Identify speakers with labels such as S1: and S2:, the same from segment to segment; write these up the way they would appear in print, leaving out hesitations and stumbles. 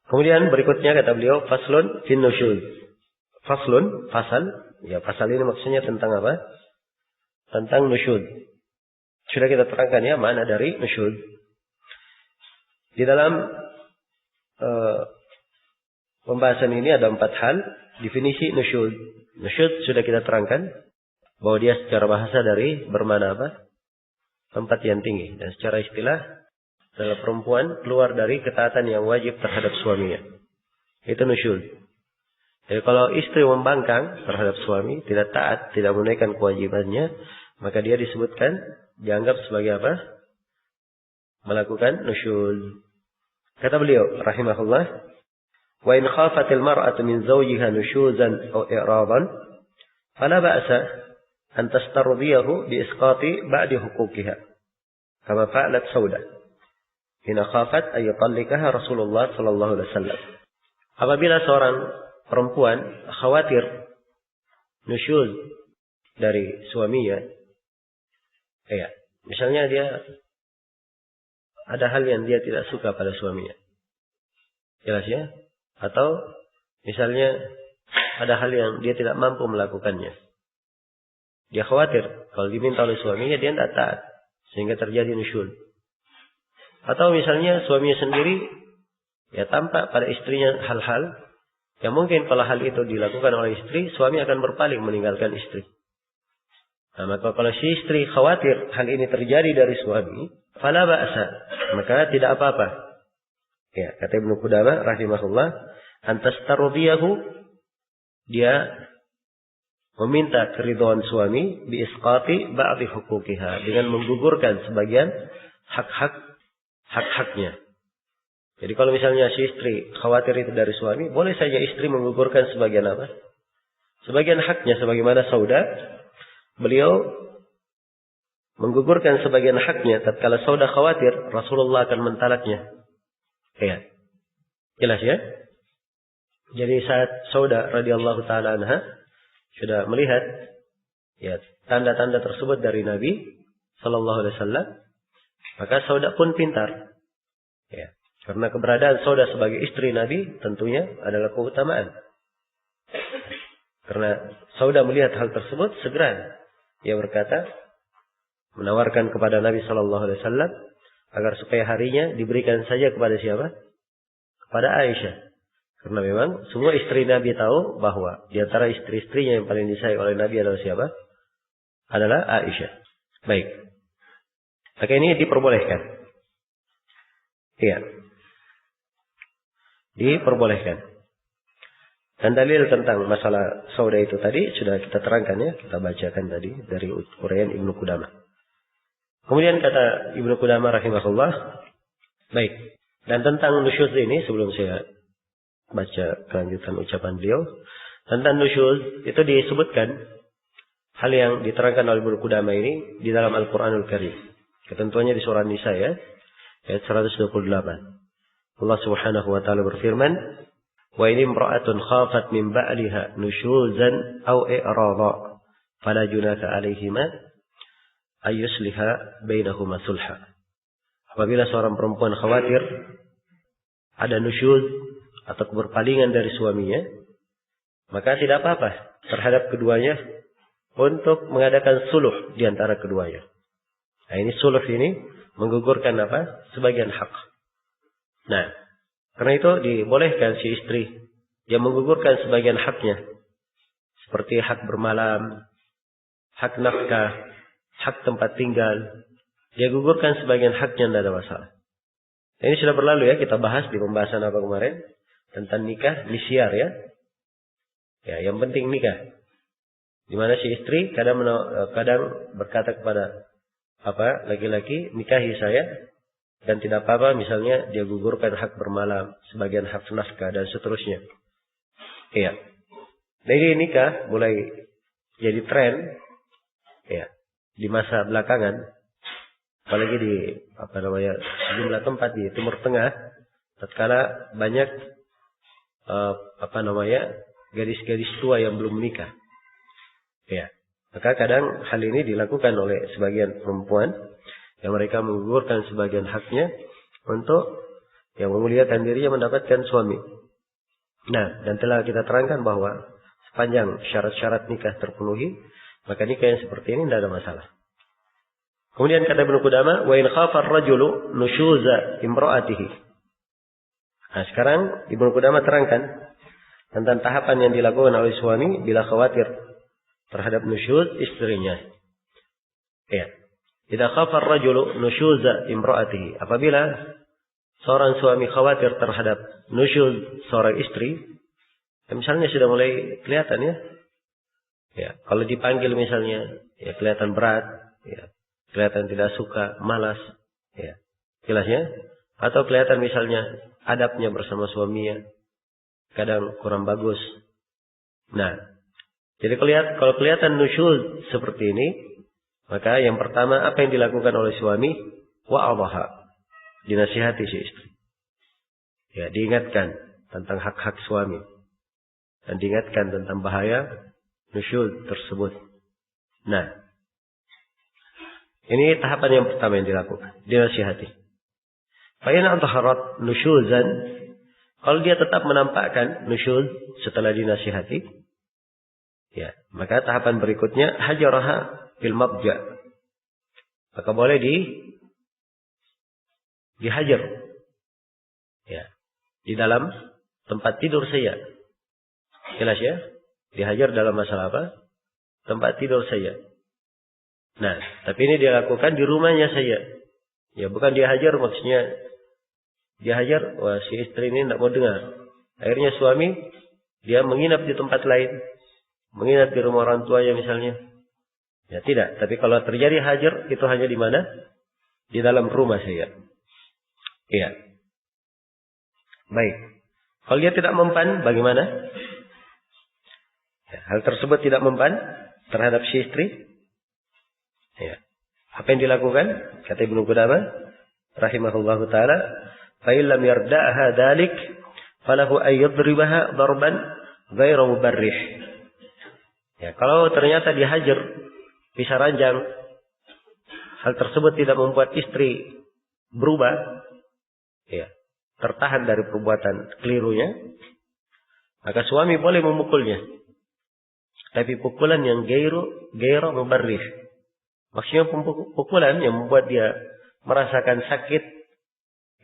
S1: Kemudian berikutnya kata beliau, faslun fin nusyuz. Faslun, fasal. Ya, pasal ini maksudnya tentang apa? Tentang nusyuz. Sudah kita terangkan ya mana dari nusyuz. Di dalam pembahasan ini ada 4 hal. Definisi nusyuz. Nusyuz sudah kita terangkan bahwa dia secara bahasa dari bermana apa? Tempat yang tinggi. Dan secara istilah adalah perempuan keluar dari ketaatan yang wajib terhadap suaminya. Itu nusyuz. Jadi kalau istri membangkang terhadap suami, tidak taat, tidak menunaikan kewajibannya, maka dia disebutkan, dianggap sebagai apa? Melakukan nusyuz. Kata beliau, rahimahullah, wa in khafatil mar'atu min zawjiha nusyuzan aw i'radan, fala ba'sa an tastardiyahu bi isqati ba'di huquqiha, kama fa'alat Saudah. Hina khafat ay yutallikaha Rasulullah sallallahu alaihi wasallam. Apabila seorang perempuan khawatir nusyuz dari suaminya, ya, misalnya dia ada hal yang dia tidak suka pada suaminya, jelas ya, atau misalnya ada hal yang dia tidak mampu melakukannya, dia khawatir kalau diminta oleh suaminya dia tidak taat sehingga terjadi nusyuz. Atau misalnya suaminya sendiri ya tampak pada istrinya hal-hal yang mungkin kalau hal itu dilakukan oleh istri, suami akan berpaling meninggalkan istri. Nah, maka kalau si istri khawatir hal ini terjadi dari suami, fala ba'sa, maka tidak apa-apa. Ya, kata Ibnu Qudamah rahimahullah, antastardiyahu, dia meminta keridhaan suami bi isqati ba'dhi huquqiha, dengan menggugurkan sebagian hak-haknya. Jadi kalau misalnya si istri khawatir itu dari suami, boleh saja istri menggugurkan sebagian apa? Sebagian haknya, sebagaimana Saudah, beliau menggugurkan sebagian haknya tatkala Saudah khawatir Rasulullah akan mentalaknya. Ya. Jelas ya? Jadi saat Saudah radhiyallahu taala anha sudah melihat ya tanda-tanda tersebut dari Nabi sallallahu alaihi wasallam, maka Saudah pun pintar. Ya. Karena keberadaan Saudah sebagai istri Nabi tentunya adalah keutamaan. Karena Saudah melihat hal tersebut, segera ia berkata, menawarkan kepada Nabi Sallallahu Alaihi Wasallam agar supaya harinya diberikan saja kepada siapa? Kepada Aisyah. Karena memang semua istri Nabi tahu bahwa di antara istri-istrinya yang paling disayang oleh Nabi adalah siapa? Adalah Aisyah. Baik. Maka ini diperbolehkan. Iya. Diperbolehkan. Dan dalil tentang masalah Saudah itu tadi sudah kita terangkan ya, kita bacakan tadi dari uraian Ibnu Qudamah. Kemudian kata Ibnu Qudamah rahimahullah, baik. Dan tentang nusyuz ini sebelum saya baca kelanjutan ucapan beliau, tentang nusyuz itu disebutkan hal yang diterangkan oleh Ibnu Qudamah ini di dalam Al-Qur'anul Karim. Ketentuannya di surah Nisa ya, ayat 128. Allah Subhanahu wa taala berfirman, "Wa in imra'atun khafat min ba'liha nusyuzan aw i'rada, fala junaka 'alaihima ay yusliha bainahuma sulha." Apabila seorang perempuan khawatir ada nusyuz atau keberpalingan dari suaminya, maka tidak apa-apa terhadap keduanya untuk mengadakan suluh di antara keduanya. Nah, ini suluh ini menggugurkan apa? Sebagian hak. Nah, karena itu dibolehkan si istri yang menggugurkan sebagian haknya. Seperti hak bermalam, hak nafkah, hak tempat tinggal. Dia gugurkan sebagian haknya, tidak ada masalah. Ini sudah berlalu ya, kita bahas di pembahasan apa kemarin? Tentang nikah, nisyar ya. Ya, yang penting nikah. Di mana si istri kadang berkata kepada laki-laki, nikahi saya. Dan tidak apa-apa misalnya dia gugurkan hak bermalam, sebagian hak nafkah dan seterusnya. Iya. Jadi nikah mulai jadi tren ya di masa belakangan, apalagi di sejumlah tempat di Timur Tengah, tatkala banyak gadis-gadis tua yang belum menikah. Ya. Maka kadang hal ini dilakukan oleh sebagian perempuan yang mereka menggugurkan sebagian haknya untuk yang memuliakan dirinya mendapatkan suami. Nah, dan telah kita terangkan bahwa sepanjang syarat-syarat nikah terpenuhi, maka nikah yang seperti ini tidak ada masalah. Kemudian kata Ibnu Qudamah, wa in khafa ar-rajulu nusyuza imra'atihi. Nah, sekarang Ibnu Qudamah terangkan tentang tahapan yang dilakukan oleh suami bila khawatir terhadap nusyuz istrinya. Ya. Idza khafa ar-rajulu nusyuza imra'atihi. Apabila seorang suami khawatir terhadap nusyuz seorang istri, misalnya sudah mulai kelihatan ya. Ya, kalau dipanggil misalnya, ya kelihatan berat, ya, kelihatan tidak suka, malas, ya. Jelas ya? Atau kelihatan misalnya adabnya bersama suaminya kadang kurang bagus. Nah, jadi kalau kelihatan nusyuz seperti ini, maka yang pertama apa yang dilakukan oleh suami? Wa'adhaha. Dinasihati si istri. Ya, diingatkan tentang hak-hak suami. Dan diingatkan tentang bahaya nusyuz tersebut. Nah, ini tahapan yang pertama yang dilakukan. Dinasihati. Fa in adharat nusyuzan, kalau dia tetap menampakkan nusyuz setelah dinasihati, ya, maka tahapan berikutnya hajaraha fil mabja. Maka boleh dihajar. Ya, di dalam tempat tidur saya. Jelas ya? Dihajar dalam masalah apa? Tempat tidur saya. Nah, tapi ini dia lakukan di rumahnya saya. Ya, bukan dihajar maksudnya dihajar, wah si istri ini tidak mau dengar. Akhirnya suami dia menginap di tempat lain, menginap di rumah orang tuanya misalnya. Ya tidak, tapi kalau terjadi hajar itu hanya di mana? Di dalam rumah saya. Iya. Baik. Kalau dia tidak mempan, bagaimana? Ya, hal tersebut tidak mempan terhadap si istri. Ya. Apa yang dilakukan? Kata Ibnu Qudamah rahimahullahu taala, fa illam yarda'ha dzalik falahu ay yadribaha darban ghairu mubarrih. Ya, kalau ternyata dihajar bisa ranjang, hal tersebut tidak membuat istri berubah, ya, tertahan dari perbuatan kelirunya, maka suami boleh memukulnya. Tapi pukulan yang gairu mubarrih. Maksudnya pukulan yang membuat dia merasakan sakit,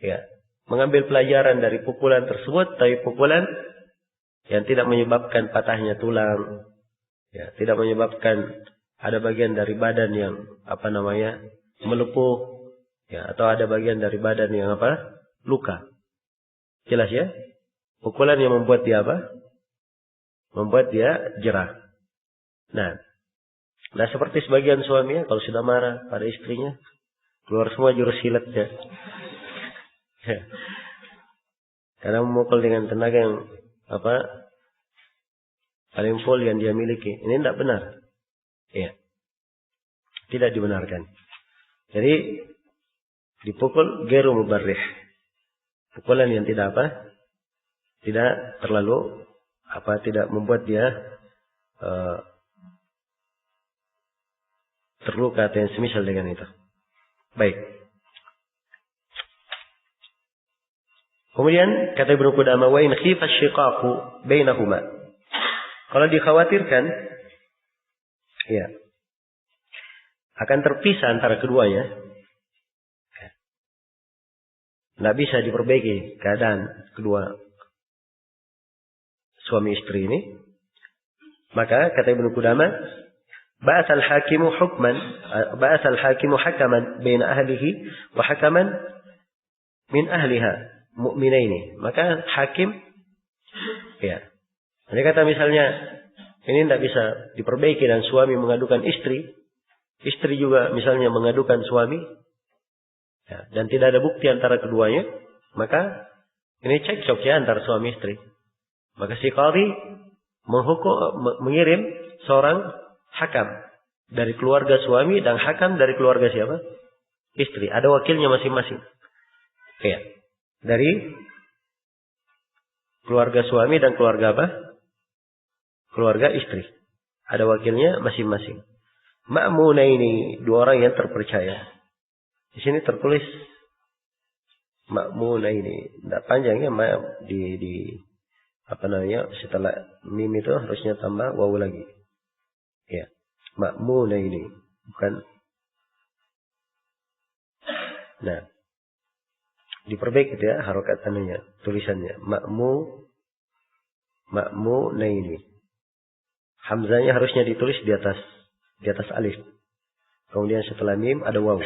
S1: ya, mengambil pelajaran dari pukulan tersebut, tapi pukulan yang tidak menyebabkan patahnya tulang, ya, tidak menyebabkan ada bagian dari badan yang melepuh, ya, atau ada bagian dari badan yang luka. Jelas ya? Pukulan yang membuat dia membuat dia jerah. Nah, seperti sebagian suami kalau sudah marah pada istrinya, keluar semua jurus silatnya. Karena memukul dengan tenaga yang paling full yang dia miliki. Ini tidak benar. Ya. Tidak dibenarkan. Jadi dipukul ghairu mubarrih. Pukulan yang tidak terlalu tidak membuat dia terluka atau yang semisal dengan itu. Baik. Kemudian kata Ibnu Qudamah, wa in khifa asyiqaqu bainahuma. Kalau dikhawatirkan, ya, akan terpisah antara keduanya, tidak bisa diperbaiki keadaan kedua suami istri ini, maka kata Ibnu Qudamah, ba'atsal hakimu hakaman baina ahlihi wa hakaman min ahliha mu'minaini. Maka hakim, ya, dia kata misalnya ini tidak bisa diperbaiki dan suami mengadukan istri juga misalnya mengadukan suami, ya, dan tidak ada bukti antara keduanya, maka ini cekcok ya antara suami istri. Maka si qadhi mengirim seorang hakam dari keluarga suami dan hakam dari keluarga siapa? Istri. Ada wakilnya masing-masing. Ya. Dari keluarga suami dan keluarga keluarga istri. Ada wakilnya masing-masing. Ma'munaini, dua orang yang terpercaya. Di sini tertulis ma'munaini. Tidak panjang ya, di setelah mim itu harusnya tambah waw lagi. Ya, ma'munaini, bukan. Nah, diperbaiki ya harokat tulisannya. Ma'munaini. Hamzanya harusnya ditulis di atas alif. Kemudian setelah mim ada waw.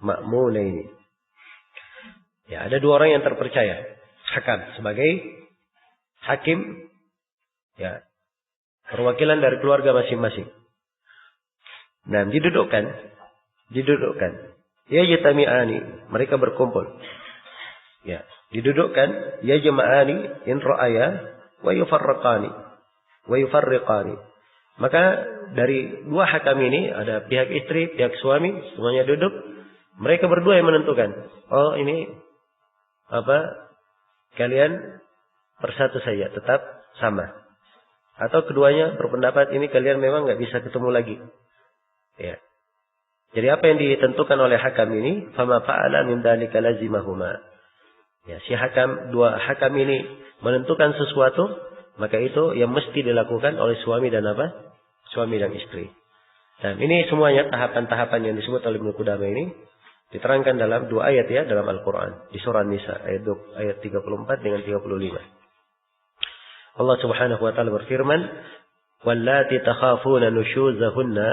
S1: Ma'munaini. Ya, ada dua orang yang terpercaya. Hakam sebagai hakim, ya, perwakilan dari keluarga masing-masing. Nah, didudukkan. Ya yatami'ani, mereka berkumpul. Ya, didudukkan. Ya jama'ani in ra'aya wa yufarriqani. Maka dari dua hakam ini ada pihak istri, pihak suami, semuanya duduk. Mereka berdua yang menentukan. Oh, ini kalian bersatu saja, tetap sama. Atau keduanya berpendapat ini kalian memang nggak bisa ketemu lagi. Ya. Jadi apa yang ditentukan oleh hakam ini, fama fa'ala min dzalika lazimahuma. Ya, dua hakam ini menentukan sesuatu, maka itu yang mesti dilakukan oleh suami dan suami dan istri. Dan ini semuanya tahapan-tahapan yang disebut oleh Ibnu Qudamah ini diterangkan dalam dua ayat ya dalam Al-Quran. Di surah Nisa ayat 34 dengan 35. Allah Subhanahu wa taala berfirman, "Wallati takhafuna nushuzahunna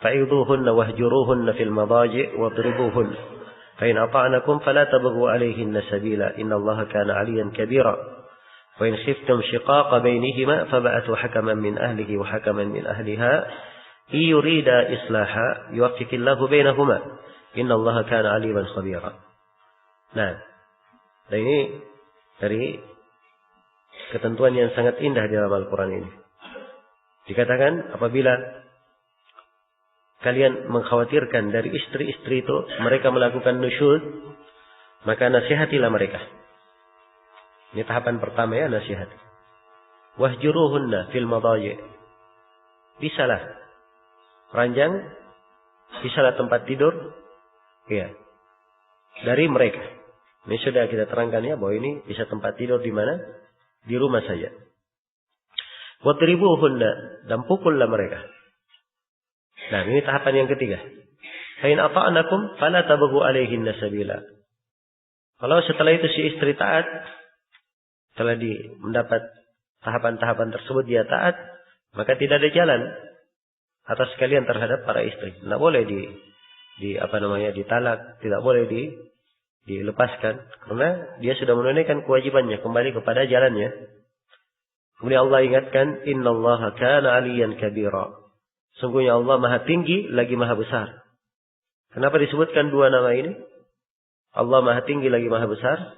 S1: fa'idhuhunna wahjuruhunna fil madaji' wadribuhunna. Fa in ata'nakum fala tabghu 'alayhinna sabila. Innallaha kana 'aliyan kabira. Wa in khiftum shiqaqa bainihima fab'athu hakaman min ahlihi wa hakaman min ahliha yurida islaha yuwaffiqillahu bainahuma. Innallaha kana 'aliman khabira." Nah, ini dari ketentuan yang sangat indah di dalam Al-Quran ini. Dikatakan apabila kalian mengkhawatirkan dari istri-istri itu mereka melakukan nusyuz, maka nasihatilah mereka. Ini tahapan pertama ya, nasihat. Wahjuruhunna fil madaji'. Bisalah ranjang, bisalah tempat tidur, ya, dari mereka. Ini sudah kita terangkan ya bahwa ini bisa tempat tidur di mana? Di rumah saja. Wadribuhunna, dan pukullah mereka. Nah, ini tahapan yang ketiga. Fa in ata'nakum fala tabghu 'alayhinna sabila. Kalau setelah itu si istri taat, setelah mendapat tahapan-tahapan tersebut dia taat, maka tidak ada jalan atas kalian terhadap para istri. Tidak boleh ditalak, tidak boleh dilepaskan karena dia sudah menunaikan kewajibannya kembali kepada jalannya. Kemudian Allah ingatkan, innallaha kana 'aliyan kabira. Sungguhnya Allah maha tinggi lagi maha besar. Kenapa disebutkan dua nama ini? Allah maha tinggi lagi maha besar.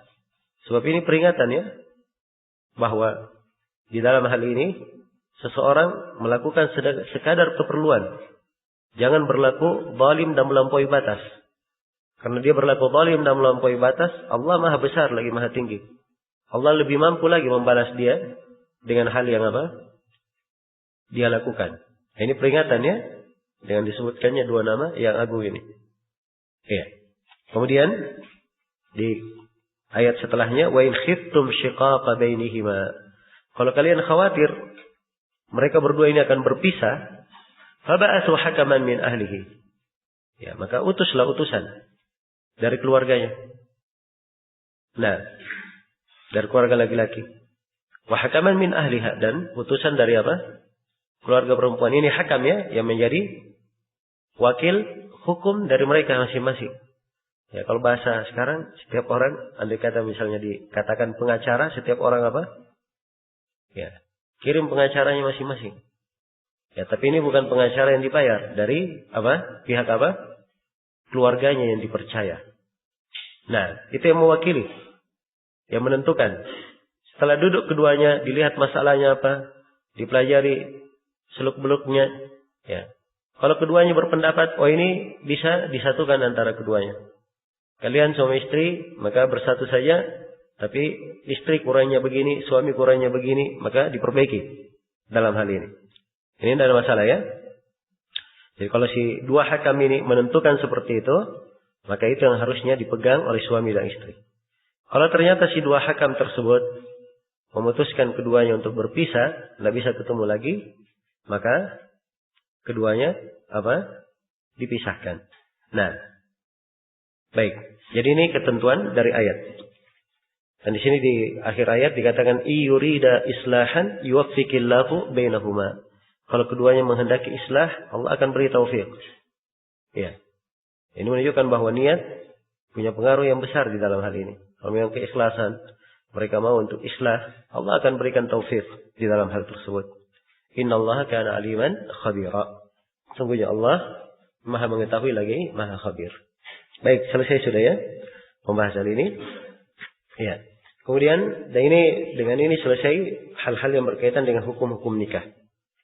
S1: Sebab ini peringatan ya, bahwa di dalam hal ini seseorang melakukan sekadar keperluan. Jangan berlaku zalim dan melampaui batas. Karena dia berlaku zalim dan melampaui batas, Allah maha besar lagi maha tinggi. Allah lebih mampu lagi membalas dia dengan hal yang dia lakukan. Ini peringatannya dengan disebutkannya dua nama yang agung ini. Ya. Kemudian di ayat setelahnya, wa in khiftum shiqaqa bainihima. Kalau kalian khawatir mereka berdua ini akan berpisah, fab'athu hakaman min ahlihi. Ya, maka utuslah utusan dari keluarganya. Nah, dari keluarga laki-laki. Wa hakaman min ahliha, dan utusan dari keluarga perempuan. Ini hakam ya, yang menjadi wakil hukum dari mereka masing-masing. Ya, kalau bahasa sekarang, setiap orang, andai kata misalnya dikatakan pengacara, setiap orang ya, kirim pengacaranya masing-masing. Ya, tapi ini bukan pengacara yang dibayar dari pihak keluarganya yang dipercaya. Nah, itu yang mewakili, yang menentukan. Setelah duduk keduanya, dilihat masalahnya apa, dipelajari seluk-beluknya. Ya, kalau keduanya berpendapat, oh ini bisa disatukan antara keduanya. Kalian suami istri, maka bersatu saja. Tapi istri kurangnya begini, suami kurangnya begini, maka diperbaiki dalam hal ini. Ini tidak ada masalah ya. Jadi kalau si dua hakam ini menentukan seperti itu, Maka itu yang harusnya dipegang oleh suami dan istri. Kalau ternyata si dua hakam tersebut memutuskan keduanya untuk berpisah, tidak bisa ketemu lagi, maka keduanya dipisahkan. Nah, baik. Jadi ini ketentuan dari ayat. Dan di sini di akhir ayat dikatakan iyurida islahan yuwaffiqillahu bainahuma. Kalau keduanya menghendaki islah, Allah akan beri taufik. Ya. Ini menunjukkan bahwa niat punya pengaruh yang besar di dalam hal ini. Kalau memang keikhlasan, mereka mau untuk islah, Allah akan berikan taufik di dalam hal tersebut. Innallaha kana aliman khabira. Sungguhnya Allah Maha mengetahui lagi Maha khabir. Baik, selesai sudah ya pembahasan ini. Ya. Kemudian dengan ini selesai hal-hal yang berkaitan dengan hukum-hukum nikah.